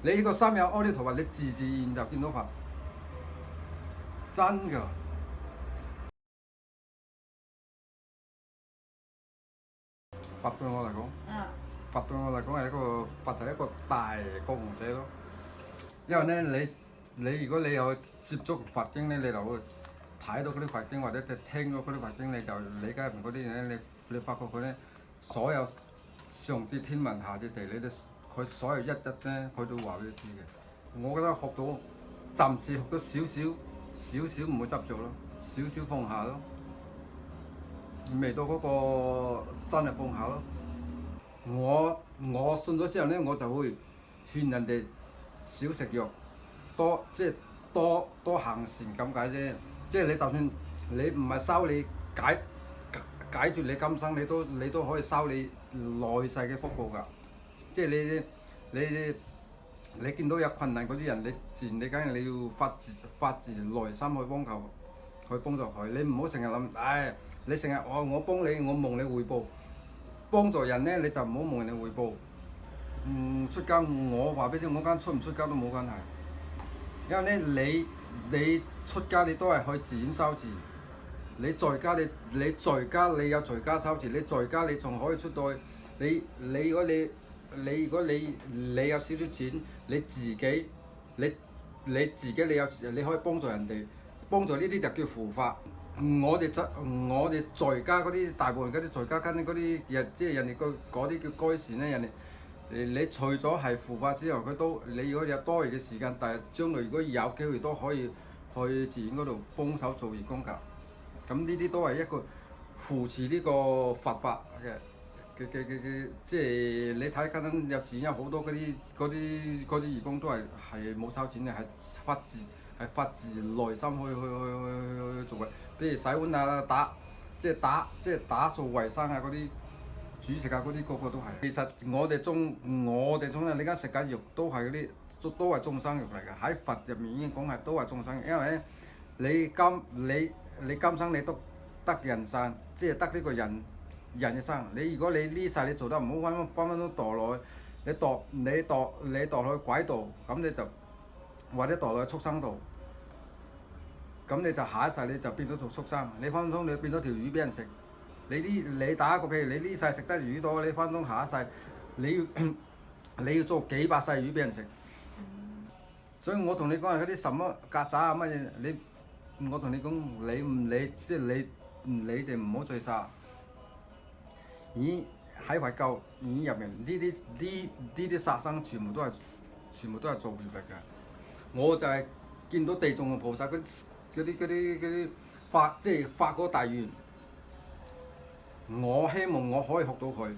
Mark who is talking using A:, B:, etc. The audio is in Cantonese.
A: 你呢個三有阿彌陀佛，你自自然就見到佛，真㗎。佛對我嚟講，佛對我嚟講係一個佛係一個大覺悟者咯。因為咧，你如果你有接觸佛經咧，你就會睇到嗰啲佛經，或者聽到嗰啲佛經，你就理解唔嗰啲嘢咧。你發覺佢咧，所有上至天文下至地理咧，佢所有一咧，佢都話俾你知嘅。我覺得學到暫時學到少少唔會執着咯，少少放下咯，未到嗰個真係放下咯。我信咗之後咧，我就會勸人哋少食肉，多行善咁解啫。即係你就算你唔係修你解決你今生，你都可以修你來世嘅福報㗎。即係你見到有困難嗰啲人，你自然你梗係你要發自內心去幫助佢。你唔好成日諗，你成日我幫你，我望你回報。幫助人咧，你就唔好望人哋回報。出家我話俾你知，我間出唔出家都冇關係。因為咧，你出家你都係去自然修持。你在家你有在家修持，你在家你仲可以出到去。如果你有少少錢，你自己你可以幫助人哋，幫助呢啲就叫護法。我哋在家嗰啲大部分嗰啲在家跟嗰啲人，即係人哋嗰啲叫該善咧，人哋你除咗係護法之外，你如果有多餘嘅時間，但係將來如果有機會都可以去寺院嗰度幫手做義工㗎。咁呢啲都係一個扶持呢個佛法嘅，即係你睇緊有寺院有好多嗰啲義工都係冇收錢嘅，係發自內心去做嘅。譬如洗碗啊、打掃衞生啊嗰啲、煮食啊嗰啲，個個都係。其實我哋中啊，你而家食緊肉都係嗰啲，都係眾生肉嚟嘅。喺佛入面已經講係都係眾生肉，因為咧你今生你都得人生，即係得呢個人嘅生。如果你呢世你做得唔好，分分鐘墮落去，你墮落去鬼道，咁你就或者墮落去畜生道。咁你就下一世你就變咗做畜生，你分分鐘你變咗條魚俾人食。你打一個譬如你呢世食得魚多，你分分鐘下一世你要做幾百世魚俾人食。所以我同你講係嗰啲什麼曱甴啊乜嘢，我同你講你唔理，即係你哋唔好再殺。喺佛教入面呢啲殺生全部都係造業嚟嘅。我就係見到地藏王菩薩嗰啲發嗰個大願，我希望我可以學到佢。